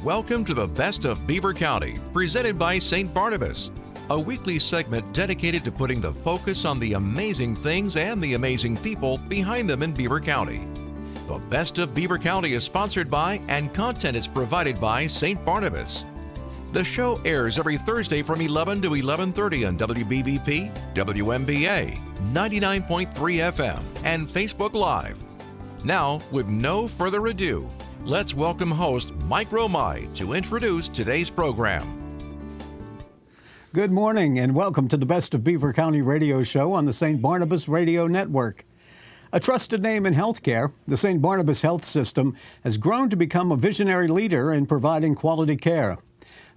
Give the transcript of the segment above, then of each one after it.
Welcome to the Best of Beaver County, presented by St. Barnabas, a weekly segment dedicated to putting the focus on the amazing things and the amazing people behind them in Beaver County. The Best of Beaver County is sponsored by and content is provided by St. Barnabas. The show airs every Thursday from 11 to 11:30 on WBBP, WMBA, 99.3 FM, and Facebook Live. Now, with no further ado, let's welcome host Mike Romigh to introduce today's program. Good morning and welcome to the Best of Beaver County radio show on the St. Barnabas Radio Network. A trusted name in healthcare, the St. Barnabas Health System has grown to become a visionary leader in providing quality care.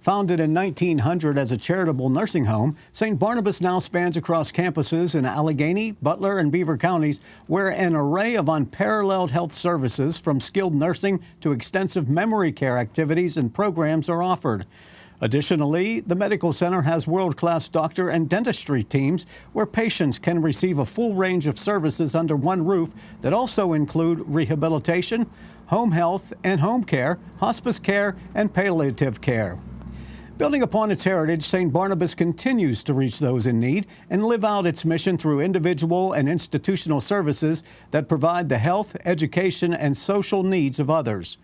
Founded in 1900 as a charitable nursing home, St. Barnabas now spans across campuses in Allegheny, Butler, and Beaver counties, where an array of unparalleled health services from skilled nursing to extensive memory care activities and programs are offered. Additionally, the medical center has world-class doctor and dentistry teams where patients can receive a full range of services under one roof that also include rehabilitation, home health and home care, hospice care, and palliative care. Building upon its heritage, St. Barnabas continues to reach those in need and live out its mission through individual and institutional services that provide the health, education, and social needs of others.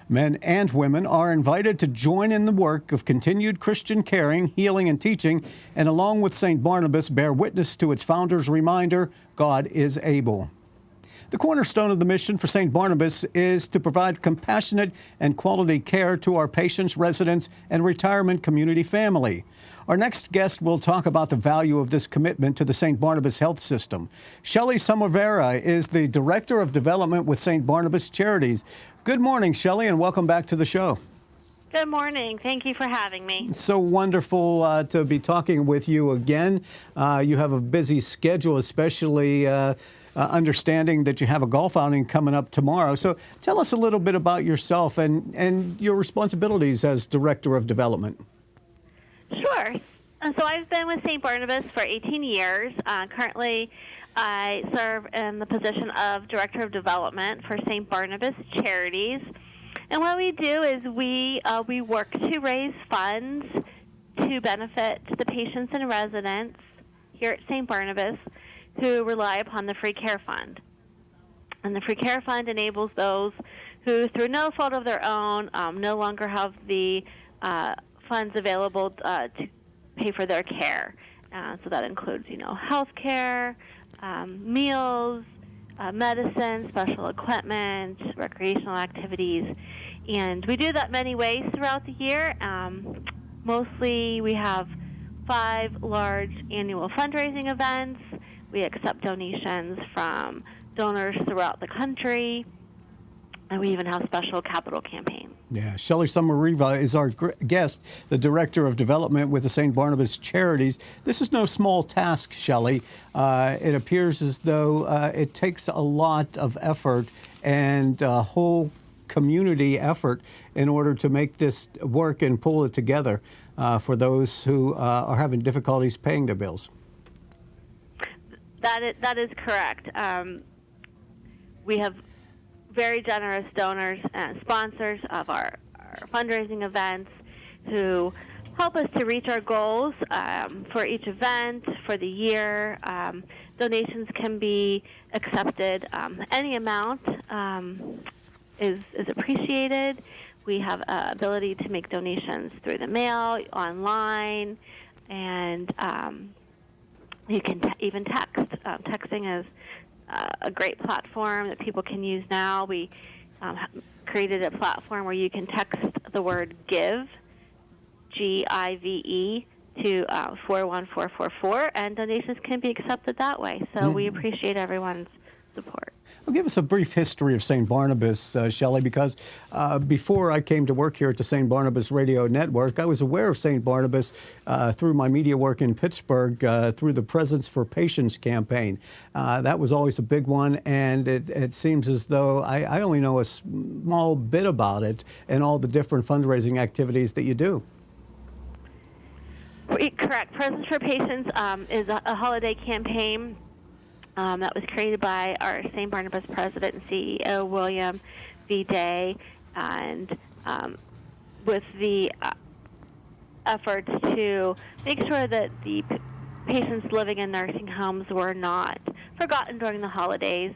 Men and women are invited to join in the work of continued Christian caring, healing, and teaching, and along with St. Barnabas, bear witness to its founder's reminder, God is able. The cornerstone of the mission for St. Barnabas is to provide compassionate and quality care to our patients, residents, and retirement community family. Our next guest will talk about the value of this commitment to the St. Barnabas Health System. Shelli Sommariva is the Director of Development with St. Barnabas Charities. Good morning, Shelli, and welcome back to the show. Good morning. Thank you for having me. It's so wonderful to be talking with you again. You have a busy schedule, especially understanding that you have a golf outing coming up tomorrow. So tell us a little bit about yourself and your responsibilities as Director of Development. Sure. So I've been with St. Barnabas for 18 years. Currently, I serve in the position of Director of Development for St. Barnabas Charities. And what we do is we work to raise funds to benefit the patients and residents here at St. Barnabas who rely upon the Free Care Fund. And the Free Care Fund enables those who, through no fault of their own, no longer have the funds available to pay for their care. So that includes, health care, meals, medicine, special equipment, recreational activities. And we do that many ways throughout the year. Mostly we have 5 large annual fundraising events. We accept donations from donors throughout the country, and we even have special capital campaigns. Yeah, Shelli Sommariva is our guest, the Director of Development with the St. Barnabas Charities. This is no small task, Shelli. It appears as though it takes a lot of effort and a whole community effort in order to make this work and pull it together for those who are having difficulties paying their bills. That is correct. We have very generous donors and sponsors of our fundraising events who help us to reach our goals for each event, for the year. Donations can be accepted. Any amount is appreciated. We have ability to make donations through the mail, online, and you can even text. Texting is a great platform that people can use now. We created a platform where you can text the word GIVE, G-I-V-E, to 41444, and donations can be accepted that way. So we appreciate everyone's support. Well, give us a brief history of St. Barnabas, Shelli, because before I came to work here at the St. Barnabas Radio Network, I was aware of St. Barnabas through my media work in Pittsburgh, through the Presence for Patients campaign. That was always a big one, and it seems as though I only know a small bit about it and all the different fundraising activities that you do. Correct. Presence for Patients is a holiday campaign that was created by our St. Barnabas president and CEO, William V. Day, and with the efforts to make sure that the patients living in nursing homes were not forgotten during the holidays.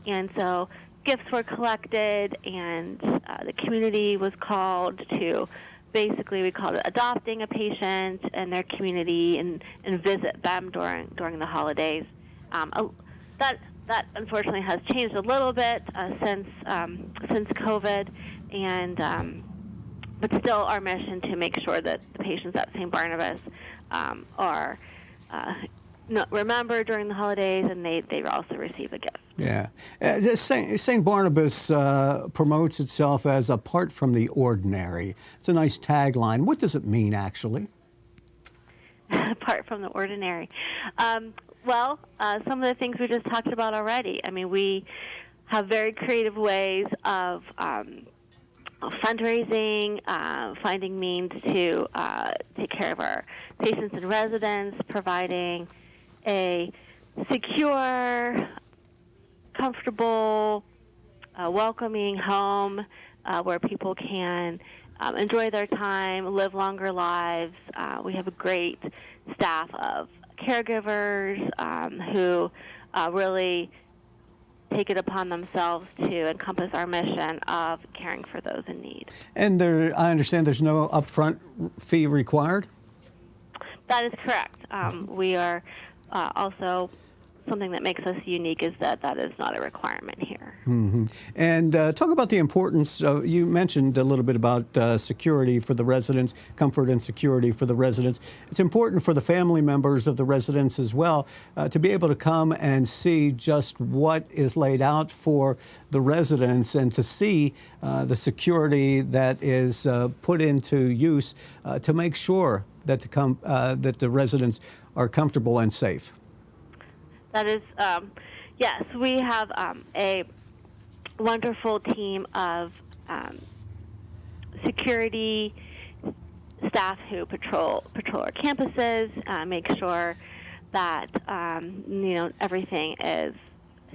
And so gifts were collected, and the community was called to, basically we called it adopting a patient in their community and visit them during the holidays. That unfortunately has changed a little bit since COVID, and but still our mission to make sure that the patients at St. Barnabas are remembered during the holidays, and they also receive a gift. Yeah. St. Barnabas promotes itself as apart from the ordinary. It's a nice tagline. What does it mean, actually? Apart from the ordinary. Well, some of the things we just talked about already. I mean, we have very creative ways of fundraising, finding means to take care of our patients and residents, providing a secure, comfortable, welcoming home where people can enjoy their time, live longer lives. We have a great staff of caregivers who really take it upon themselves to encompass our mission of caring for those in need. And I understand there's no upfront fee required? That is correct. We are also, something that makes us unique is that is not a requirement here. Mm-hmm. And talk about the importance of, you mentioned a little bit about security for the residents, comfort and security for the residents. It's important for the family members of the residents as well to be able to come and see just what is laid out for the residents, and to see the security that is put into use to make sure that the residents are comfortable and safe. That is, yes, we have a wonderful team of security staff who patrol our campuses, make sure that everything is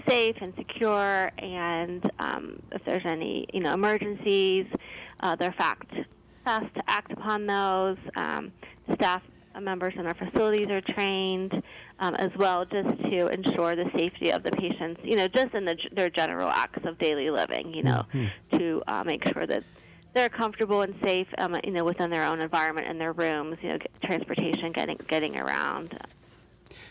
safe and secure, and if there's any emergencies, they're fast to act upon those. Staff members in our facilities are trained as well, just to ensure the safety of the patients, just in their general acts of daily living, to make sure that they're comfortable and safe, within their own environment and their rooms, transportation, getting around.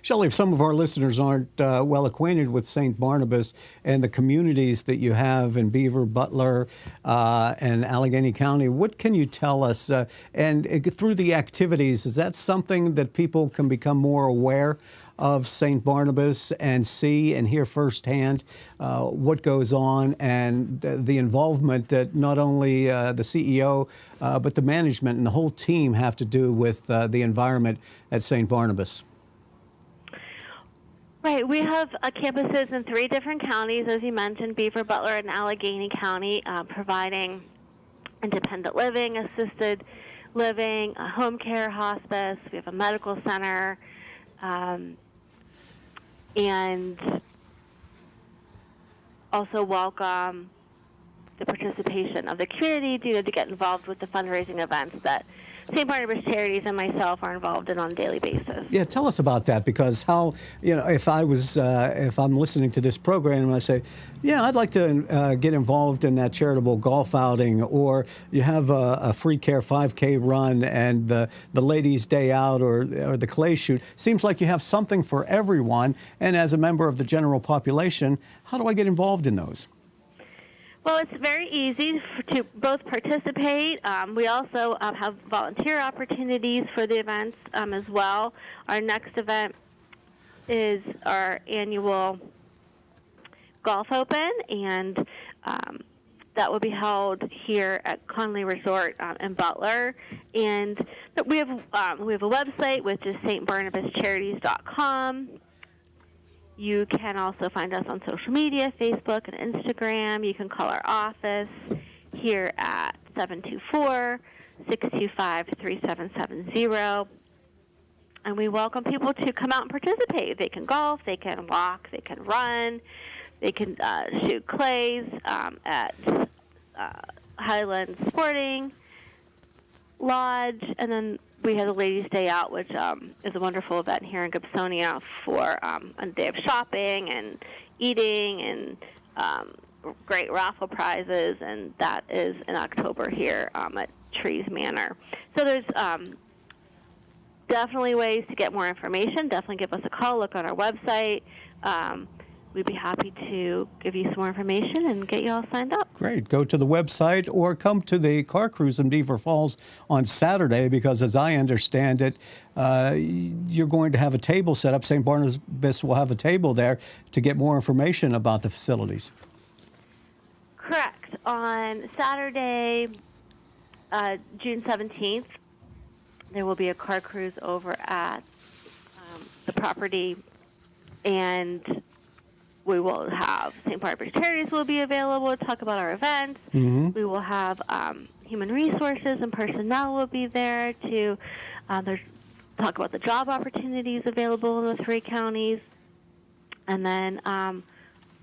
Shelli, if some of our listeners aren't well acquainted with St. Barnabas and the communities that you have in Beaver, Butler, and Allegheny County, what can you tell us? And through the activities, is that something that people can become more aware of St. Barnabas and see and hear firsthand what goes on, and the involvement that not only the CEO but the management and the whole team have to do with the environment at St. Barnabas? Right. We have campuses in 3 different counties, as you mentioned, Beaver, Butler, and Allegheny County, providing independent living, assisted living, home care, hospice. We have a medical center, and also welcome the participation of the community, to get involved with the fundraising events that St. Barnabas Charities and myself are involved in on a daily basis. Yeah, tell us about that, because if I'm listening to this program and I say, yeah, I'd like to get involved in that charitable golf outing, or you have a free care 5K run and the ladies' day out, or the clay shoot, seems like you have something for everyone. And as a member of the general population, how do I get involved in those? Well, it's very easy to both participate. We also have volunteer opportunities for the events as well. Our next event is our annual Golf Open, and that will be held here at Conley Resort in Butler. And we have a website, which is stbarnabascharities.com. You can also find us on social media, Facebook and Instagram. You can call our office here at 724-625-3770. And we welcome people to come out and participate. They can golf, they can walk, they can run, they can shoot clays at Highland Sporting. Lodge, and then we have the Ladies' Day Out, which is a wonderful event here in Gibsonia for a day of shopping and eating and great raffle prizes, and that is in October here at Trees Manor. So there's definitely ways to get more information. Definitely give us a call. Look on our website. We'd be happy to give you some more information and get you all signed up. Great. Go to the website or come to the car cruise in Beaver Falls on Saturday because, as I understand it, you're going to have a table set up. St. Barnabas will have a table there to get more information about the facilities. Correct. On Saturday, June 17th, there will be a car cruise over at the property, and we will have St. Barnabas Charities will be available to talk about our events. Mm-hmm. We will have human resources and personnel will be there to talk about the job opportunities available in the 3 counties. And then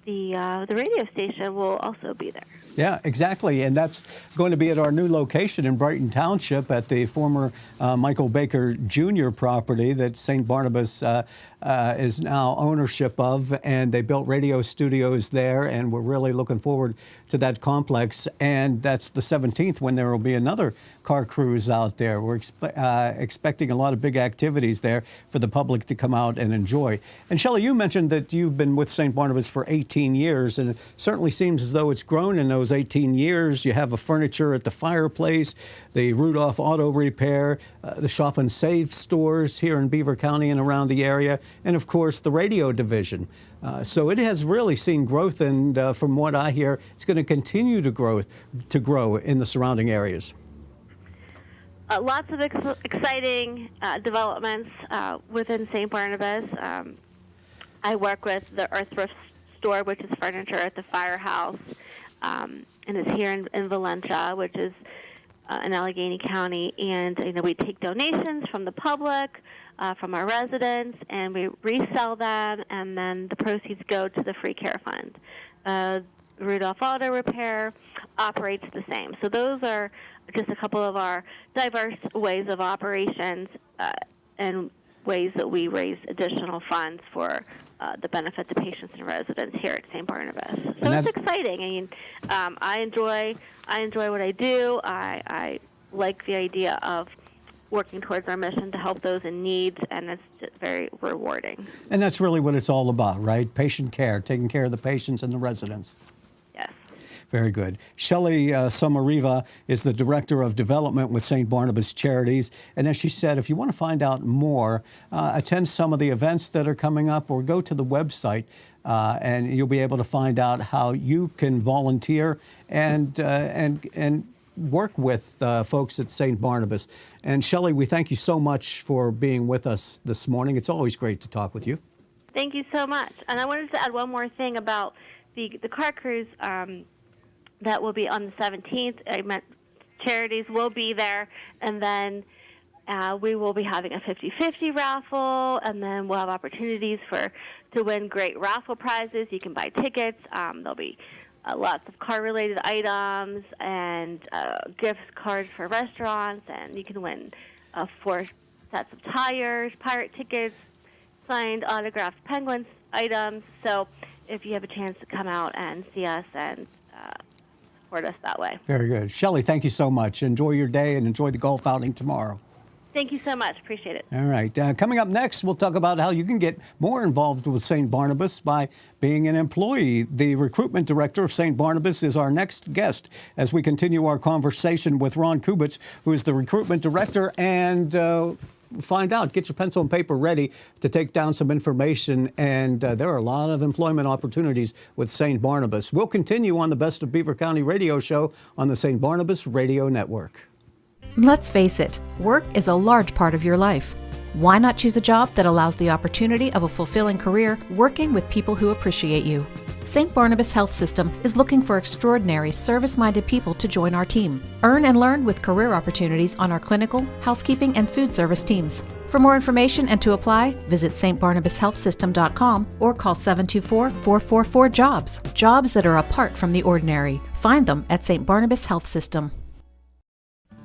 the radio station will also be there. Yeah, exactly. And that's going to be at our new location in Brighton Township at the former Michael Baker Jr. property that St. Barnabas is now ownership of. And they built radio studios there, and we're really looking forward to that complex. And that's the 17th when there will be another car cruise out there. We're expecting a lot of big activities there for the public to come out and enjoy. And Shelli, you mentioned that you've been with St. Barnabas for 18 years, and it certainly seems as though it's grown in those 18 years. You have a furniture at the fireplace, the Rudolph Auto Repair, the Shop and Save stores here in Beaver County and around the area, and of course the radio division. So it has really seen growth, and from what I hear, it's going to continue to grow in the surrounding areas. Lots of exciting developments within St. Barnabas. I work with the Earth Thrift store, which is furniture at the firehouse, and it's here in Valencia, which is in Allegheny County. And we take donations from the public, from our residents, and we resell them, and then the proceeds go to the Free Care Fund. Rudolph Auto Repair operates the same. So those are just a couple of our diverse ways of operations and ways that we raise additional funds for the benefit to patients and residents here at St. Barnabas. So it's exciting. I mean, I enjoy what I do. I like the idea of working towards our mission to help those in need, and it's just very rewarding. And that's really what it's all about, right? Patient care, taking care of the patients and the residents. Yes. Very good. Shelli Sommariva is the Director of Development with St. Barnabas Charities. And as she said, if you want to find out more, attend some of the events that are coming up or go to the website and you'll be able to find out how you can volunteer and work with folks at St. Barnabas. And Shelli, we thank you so much for being with us this morning. It's always great to talk with you. Thank you so much. And I wanted to add one more thing about the car cruise that will be on the 17th. I meant Charities will be there, and then we will be having a 50-50 raffle, and then we'll have opportunities to win great raffle prizes. You can buy tickets. There'll be lots of car-related items and gift cards for restaurants, and you can win 4 sets of tires, pirate tickets, signed autographed Penguins items. So if you have a chance to come out and see us and support us that way. Very good. Shelli, thank you so much. Enjoy your day and enjoy the golf outing tomorrow. Thank you so much. Appreciate it. All right. Coming up next, we'll talk about how you can get more involved with St. Barnabas by being an employee. The recruitment director of St. Barnabas is our next guest as we continue our conversation with Ron Kubitz, who is the recruitment director, and find out. Get your pencil and paper ready to take down some information. And there are a lot of employment opportunities with St. Barnabas. We'll continue on the Best of Beaver County radio show on the St. Barnabas Radio Network. Let's face it, work is a large part of your life. Why not choose a job that allows the opportunity of a fulfilling career working with people who appreciate you? St. Barnabas Health System is looking for extraordinary, service-minded people to join our team. Earn and learn with career opportunities on our clinical, housekeeping, and food service teams. For more information and to apply, visit stbarnabashealthsystem.com or call 724-444-JOBS. Jobs that are apart from the ordinary. Find them at St. Barnabas Health System.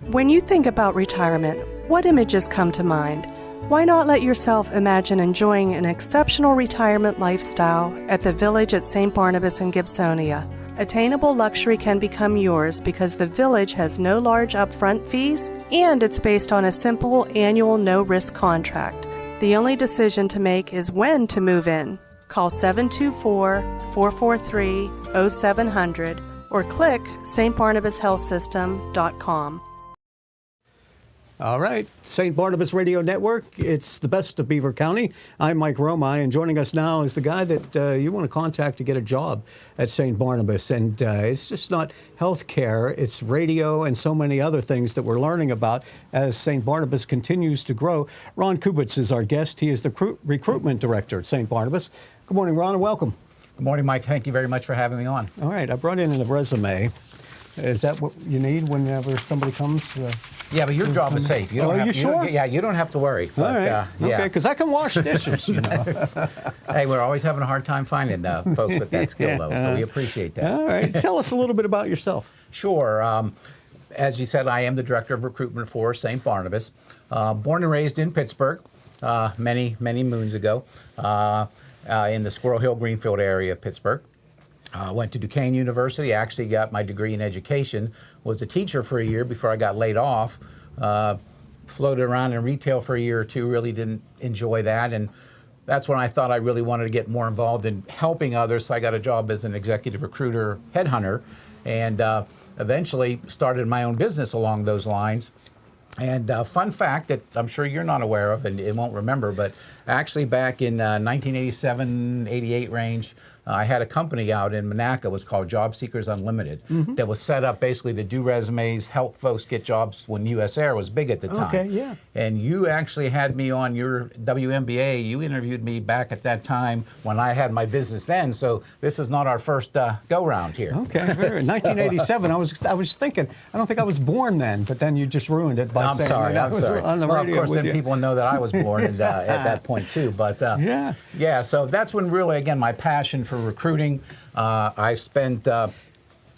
When you think about retirement, what images come to mind? Why not let yourself imagine enjoying an exceptional retirement lifestyle at the Village at St. Barnabas in Gibsonia? Attainable luxury can become yours because the Village has no large upfront fees and it's based on a simple annual no-risk contract. The only decision to make is when to move in. Call 724-443-0700 or click stbarnabashealthsystem.com. All right, St. Barnabas Radio Network, it's the best of Beaver County. I'm Mike Romigh, and joining us now is the guy that you want to contact to get a job at St. Barnabas. And it's just not health care, it's radio and so many other things that we're learning about as St. Barnabas continues to grow. Ron Kubitz is our guest. He is the recruitment director at St. Barnabas. Good morning, Ron, and welcome. Good morning, Mike. Thank you very much for having me on. All right, I brought in a resume. Is that what you need whenever somebody comes? Yeah, but your job is safe. You don't have, you sure? You don't have to worry. All right. Yeah. Okay, because I can wash dishes, you know. Hey, we're always having a hard time finding folks with that skill, though, so we appreciate that. All right. Tell us a little bit about yourself. Sure. As you said, I am the director of recruitment for St. Barnabas. Born and raised in Pittsburgh many moons ago in the Squirrel Hill, Greenfield area of Pittsburgh. Went to Duquesne University, actually got my degree in education, was a teacher for a year before I got laid off, floated around in retail for a year or two, really didn't enjoy that, and that's when I thought I really wanted to get more involved in helping others, so I got a job as an executive recruiter headhunter, and eventually started my own business along those lines. And fun fact that I'm sure you're not aware of and won't remember, but actually back in 1987, 88 range, I had a company out in Monaca. It was called Job Seekers Unlimited, that was set up basically to do resumes, help folks get jobs when US Air was big at the time. Okay, yeah. And you actually had me on your WMBA. You interviewed me back at that time when I had my business then. So this is not our first go-round here. Okay, very. 1987. I was thinking, I don't think I was born then, but then you just ruined it by saying I'm sorry. on the well, radio of course, with then you. people know that I was born at that point too. But yeah. So that's when really, again, my passion for recruiting. I spent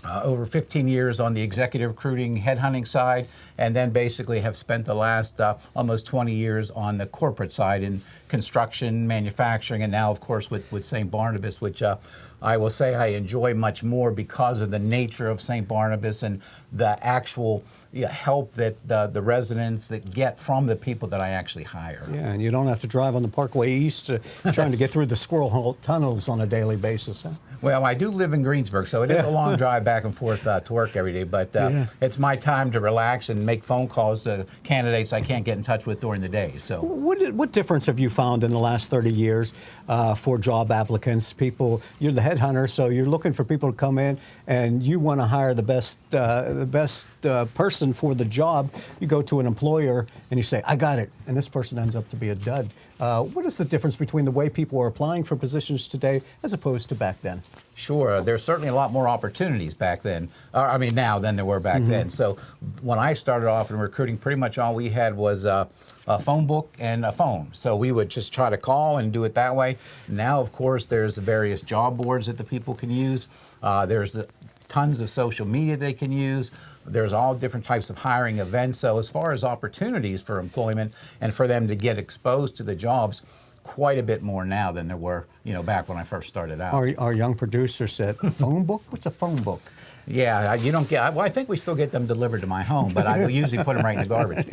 over 15 years on the executive recruiting headhunting side, and then basically have spent the last almost 20 years on the corporate side in construction, manufacturing, and now, of course, with St. Barnabas, which I will say I enjoy much more because of the nature of St. Barnabas and the actual help that the residents that get from the people that I actually hire. Yeah, and you don't have to drive on the Parkway East trying to get through the Squirrel Hill tunnels on a daily basis. Huh? Well, I do live in Greensburg, so it is a long drive back and forth to work every day, but it's my time to relax and make phone calls to candidates I can't get in touch with during the day. So, what difference have you found in the last 30 years for job applicants? People, you're the headhunter, so you're looking for people to come in, and you want to hire the best person for the job. You go to an employer and you say, "I got it," and this person ends up to be a dud. What is the difference between the way people are applying for positions today as opposed to back then? Sure, there's certainly a lot more opportunities back then, now than there were back then. So when I started off in recruiting, pretty much all we had was a phone book and a phone. So we would just try to call and do it that way. Now, of course, there's the various job boards that the people can use. There's tons of social media they can use. There's all different types of hiring events. So as far as opportunities for employment and for them to get exposed to the jobs, quite a bit more now than there were, back when I first started out. Our young producer said, "Phone book? What's a phone book?" Yeah, you don't get. Well, I think we still get them delivered to my home, but I usually put them right in the garbage.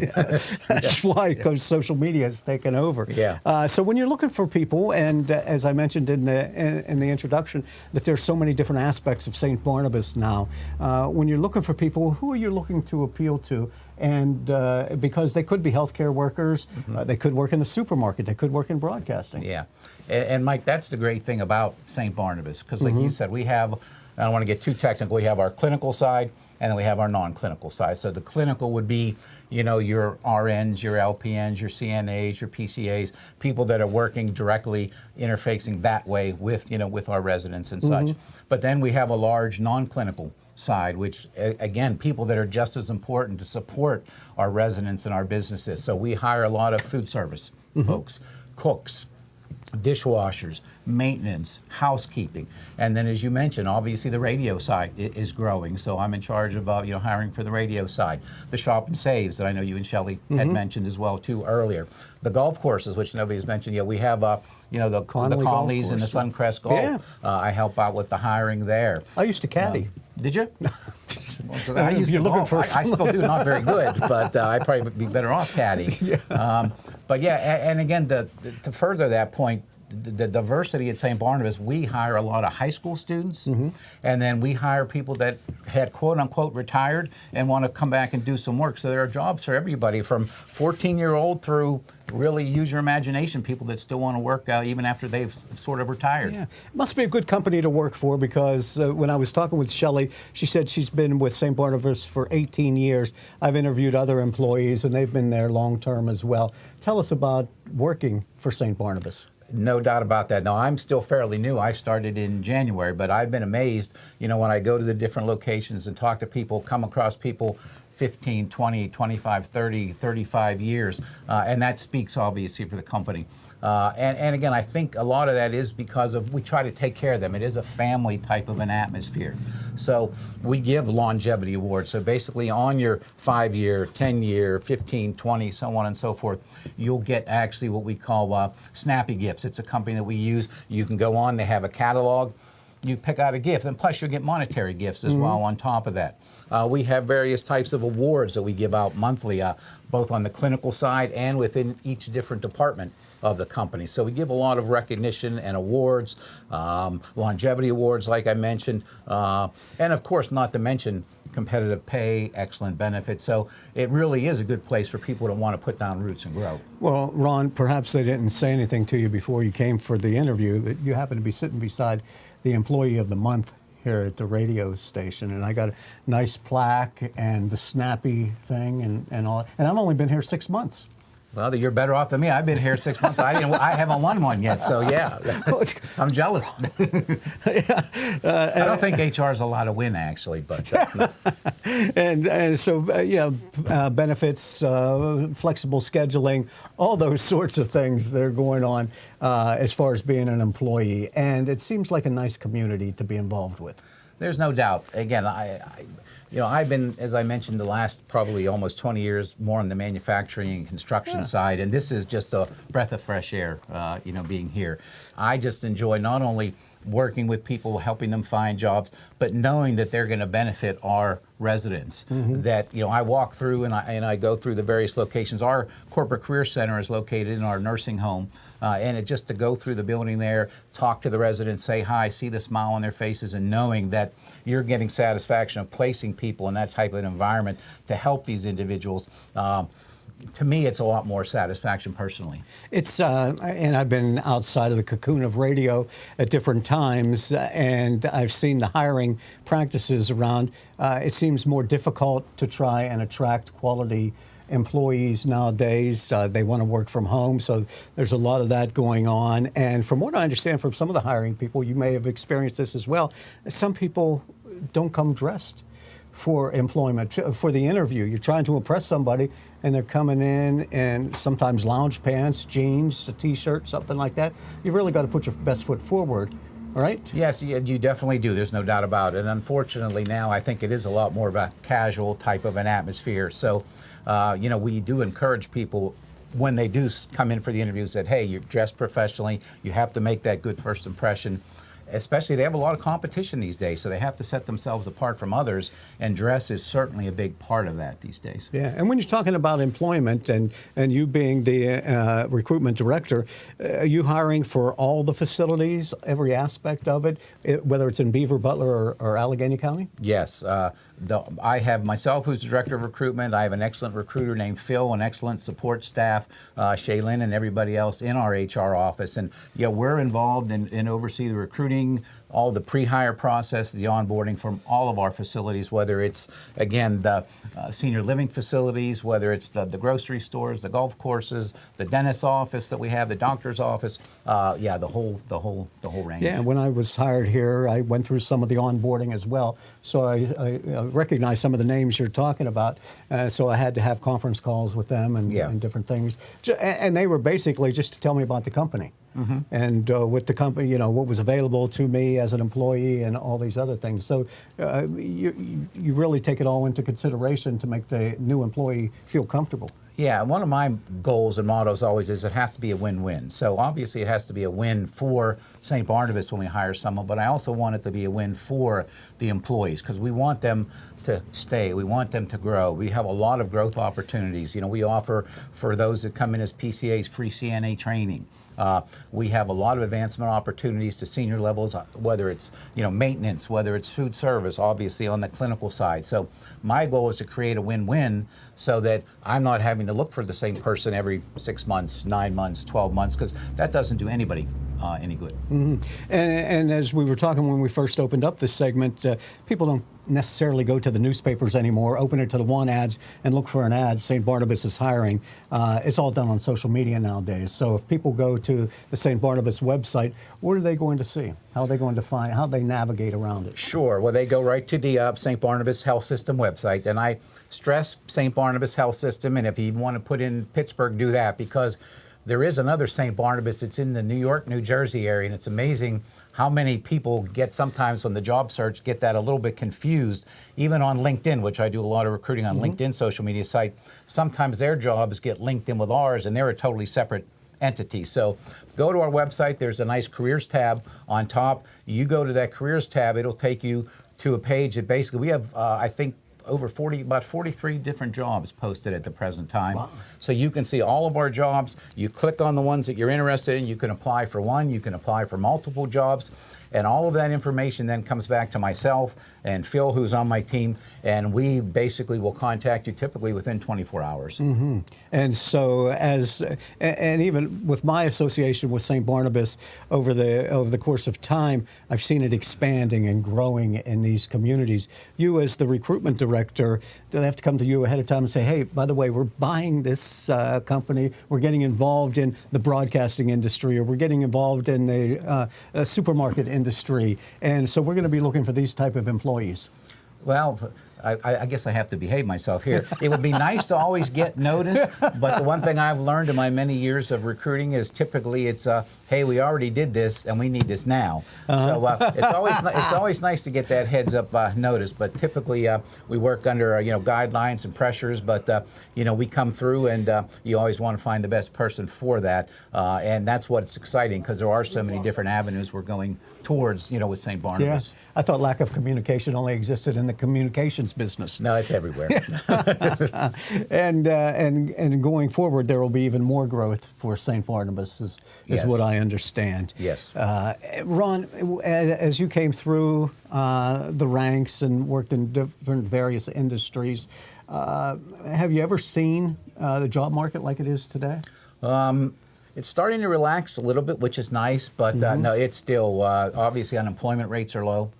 That's why, because social media has taken over. Yeah. So when you're looking for people, and as I mentioned in the introduction, that there's so many different aspects of St. Barnabas now. When you're looking for people, who are you looking to appeal to? And because they could be healthcare workers, they could work in the supermarket, they could work in broadcasting. Yeah, and Mike, that's the great thing about St. Barnabas, because like you said, we have, I don't want to get too technical, we have our clinical side and then we have our non-clinical side. So the clinical would be, your RNs, your LPNs, your CNAs, your PCAs, people that are working directly interfacing that way with, with our residents and such. But then we have a large non-clinical side, which again, people that are just as important to support our residents and our businesses. So we hire a lot of food service folks, cooks, dishwashers, maintenance, housekeeping, and then, as you mentioned, obviously the radio side is growing. So I'm in charge of hiring for the radio side. The shop and saves that I know you and Shelli had mentioned as well too earlier. The golf courses, which nobody's mentioned yet. We have the Conleys and the Suncrest Golf. Yeah. I help out with the hiring there. I used to caddy. Did you? I used to golf. I still do, not very good, but I'd probably be better off caddying. Yeah. But yeah, and again, to further that point, the diversity at St. Barnabas, we hire a lot of high school students, and then we hire people that had quote-unquote retired and want to come back and do some work. So there are jobs for everybody, from 14-year-old through really use your imagination, people that still want to work even after they've sort of retired. Yeah, it must be a good company to work for, because when I was talking with Shelli, she said she's been with St. Barnabas for 18 years. I've interviewed other employees, and they've been there long-term as well. Tell us about working for St. Barnabas. No doubt about that. Now, I'm still fairly new. I started in January, but I've been amazed, when I go to the different locations and talk to people, come across people 15, 20, 25, 30, 35 years, and that speaks obviously for the company. And again, I think a lot of that is because we try to take care of them. It is a family type of an atmosphere. So we give longevity awards. So basically on your 5-year, 10-year, 15, 20, so on and so forth, you'll get actually what we call Snappy Gifts. It's a company that we use. You can go on, they have a catalog. You pick out a gift, and plus you'll get monetary gifts as well on top of that. We have various types of awards that we give out monthly, both on the clinical side and within each different department of the company. So we give a lot of recognition and awards, longevity awards, like I mentioned, and of course, not to mention competitive pay, excellent benefits. So it really is a good place for people that want to put down roots and grow. Well, Ron, perhaps they didn't say anything to you before you came for the interview, that you happen to be sitting beside the Employee of the Month here at the radio station, and I got a nice plaque and the Snappy thing and all. And I've only been here 6 months. Well, you're better off than me. I've been here 6 months. I haven't won one yet, so yeah, I'm jealous. I don't think HR is allowed to win, actually, but. And so, benefits, flexible scheduling, all those sorts of things that are going on as far as being an employee. And it seems like a nice community to be involved with. There's no doubt. Again, I've been, as I mentioned, the last probably almost 20 years more on the manufacturing and construction side, and this is just a breath of fresh air, being here. I just enjoy not only working with people, helping them find jobs, but knowing that they're going to benefit our residents. That I walk through and I go through the various locations. Our corporate career center is located in our nursing home, and just to go through the building there, talk to the residents, say hi, see the smile on their faces, and knowing that you're getting satisfaction of placing people in that type of environment to help these individuals. To me, it's a lot more satisfaction personally. It's and I've been outside of the cocoon of radio at different times, and I've seen the hiring practices around. It seems more difficult to try and attract quality employees nowadays. They want to work from home, so there's a lot of that going on. And from what I understand from some of the hiring people, you may have experienced this as well, some people don't come dressed for employment, for the interview. You're trying to impress somebody, and they're coming in and sometimes lounge pants, jeans, a T-shirt, something like that. You've really got to put your best foot forward, all right? Yes, you definitely do. There's no doubt about it. And unfortunately now, I think it is a lot more of a casual type of an atmosphere. So, we do encourage people when they do come in for the interviews that, hey, you're dressed professionally, you have to make that good first impression. Especially, they have a lot of competition these days, so they have to set themselves apart from others, and dress is certainly a big part of that these days. Yeah, and when you're talking about employment and you being the recruitment director, are you hiring for all the facilities, every aspect of it, whether it's in Beaver, Butler, or Allegheny County? Yes. I have myself, who's the director of recruitment. I have an excellent recruiter named Phil, an excellent support staff, Shaylin, and everybody else in our HR office. And we're involved and oversee the recruiting, all the pre-hire process, the onboarding from all of our facilities, whether it's, again, the senior living facilities, whether it's the grocery stores, the golf courses, the dentist's office that we have, the doctor's office, the whole range. Yeah, when I was hired here, I went through some of the onboarding as well, so I recognize some of the names you're talking about, so I had to have conference calls with them and different things, and they were basically just to tell me about the company. and with the company, what was available to me as an employee and all these other things. So you really take it all into consideration to make the new employee feel comfortable. Yeah, one of my goals and mottos always is it has to be a win-win. So obviously it has to be a win for St. Barnabas when we hire someone, but I also want it to be a win for the employees because we want them to stay. We want them to grow. We have a lot of growth opportunities. We offer for those that come in as PCAs free CNA training. We have a lot of advancement opportunities to senior levels, whether it's maintenance, whether it's food service, obviously on the clinical side. So my goal is to create a win-win so that I'm not having to look for the same person every 6 months, 9 months, 12 months, because that doesn't do anybody any good. And as we were talking when we first opened up this segment, people don't necessarily go to the newspapers anymore, open it to the want ads and look for an ad, St. Barnabas is hiring. It's all done on social media nowadays. So if people go to the St. Barnabas website, what are they going to see? How are they going to find, how they navigate around it? Sure. Well, they go right to the St. Barnabas Health System website. And I stress St. Barnabas Health System. And if you want to put in Pittsburgh, do that because there is another St. Barnabas that's in the New York, New Jersey area, and it's amazing how many people get sometimes on the job search get that a little bit confused, even on LinkedIn, which I do a lot of recruiting on LinkedIn social media site. Sometimes their jobs get linked in with ours, and they're a totally separate entity. So go to our website. There's a nice careers tab on top. You go to that careers tab, it'll take you to a page that basically we have, I think, about 43 different jobs posted at the present time. Wow. So you can see all of our jobs. You click on the ones that you're interested in. You can apply for one. You can apply for multiple jobs. And all of that information then comes back to myself and Phil, who's on my team, and we basically will contact you typically within 24 hours. And so and even with my association with St. Barnabas over the course of time, I've seen it expanding and growing in these communities. You as the recruitment director, do they have to come to you ahead of time and say, hey, by the way, we're buying this company, we're getting involved in the broadcasting industry, or we're getting involved in the supermarket industry, and so we're going to be looking for these type of employees? Well, I guess I have to behave myself here. It would be nice to always get noticed, but the one thing I've learned in my many years of recruiting is typically it's, hey, we already did this and we need this now. So it's always nice to get that heads up notice, but typically we work under guidelines and pressures, but we come through and you always want to find the best person for that, and that's what's exciting because there are so many different avenues we're going towards, with St. Barnabas. Yeah. I thought lack of communication only existed in the communications business. No, it's everywhere. And going forward, there will be even more growth for St. Barnabas, is Yes. what I understand. Yes. Ron, as you came through the ranks and worked in different various industries, have you ever seen the job market like it is today? It's starting to relax a little bit, which is nice, but no, it's still, obviously unemployment rates are low.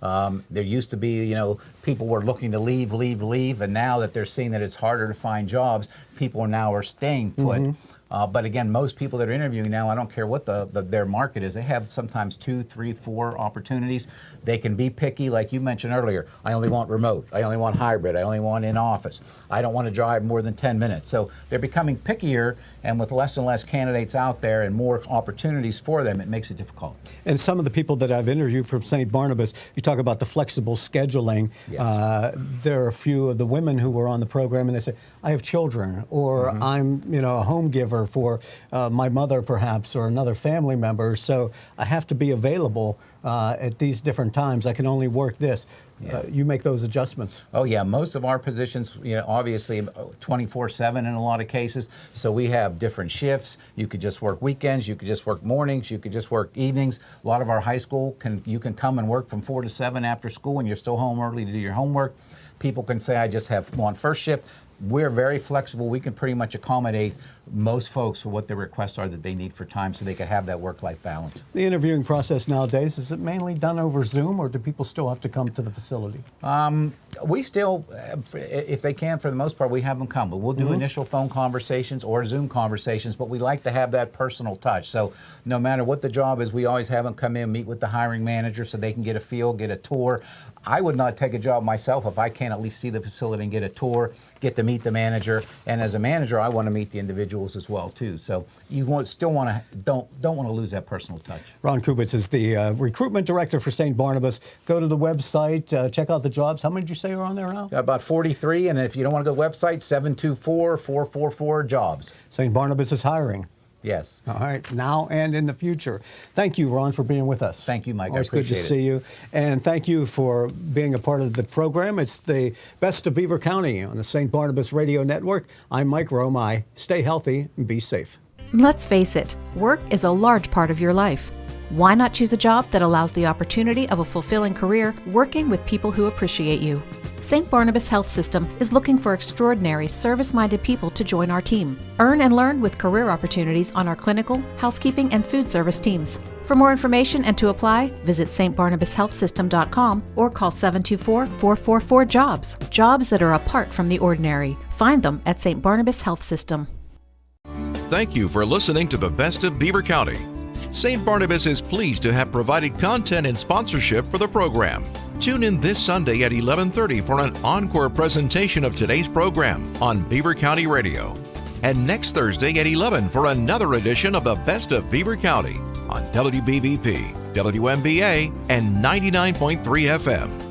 There used to be, people were looking to leave, and now that they're seeing that it's harder to find jobs, people now are staying put. But again, most people that are interviewing now, I don't care what their market is, they have sometimes 2, 3, 4 opportunities. They can be picky, like you mentioned earlier. I only want remote. I only want hybrid. I only want in office. I don't want to drive more than 10 minutes. So they're becoming pickier, and with less and less candidates out there and more opportunities for them, it makes it difficult. And some of the people that I've interviewed from St. Barnabas, you talk about the flexible scheduling. Yes. There are a few of the women who were on the program, and they say, I have children, or I'm a home giver for my mother perhaps, or another family member, so I have to be available at these different times. I can only work this. Yeah. You make those adjustments. Oh yeah, most of our positions, obviously 24/7 in a lot of cases. So we have different shifts. You could just work weekends. You could just work mornings. You could just work evenings. A lot of our high school you can come and work from 4 to 7 after school, and you're still home early to do your homework. People can say, I just want first shift. We're very flexible. We can pretty much accommodate most folks for what their requests are that they need for time so they can have that work-life balance. The interviewing process nowadays, is it mainly done over Zoom, or do people still have to come to the facility? We still, if they can, for the most part, we have them come. But we'll do initial phone conversations or Zoom conversations, but we like to have that personal touch. So no matter what the job is, we always have them come in, meet with the hiring manager so they can get a feel, get a tour. I would not take a job myself if I can't at least see the facility and get a tour, get to meet the manager, and as a manager, I want to meet the individuals as well too. So you don't want to lose that personal touch. Ron Kubitz is the recruitment director for St. Barnabas. Go to the website, check out the jobs. How many did you say are on there now? About 43, and if you don't want to go to the website, 724-444-JOBS. St. Barnabas is hiring. Yes. All right, now and in the future. Thank you, Ron, for being with us. Thank you, Mike. Always I appreciate good to see you. And thank you for being a part of the program. It's the Best of Beaver County on the St. Barnabas Radio Network. I'm Mike Romigh. Stay healthy and be safe. Let's face it, work is a large part of your life. Why not choose a job that allows the opportunity of a fulfilling career working with people who appreciate you? St. Barnabas Health System is looking for extraordinary, service-minded people to join our team. Earn and learn with career opportunities on our clinical, housekeeping, and food service teams. For more information and to apply, visit stbarnabashealthsystem.com or call 724-444-JOBS. Jobs that are apart from the ordinary. Find them at St. Barnabas Health System. Thank you for listening to the Best of Beaver County. St. Barnabas is pleased to have provided content and sponsorship for the program. Tune in this Sunday at 11:30 for an encore presentation of today's program on Beaver County Radio. And next Thursday at 11 for another edition of the Best of Beaver County on WBVP, WMBA, and 99.3 FM.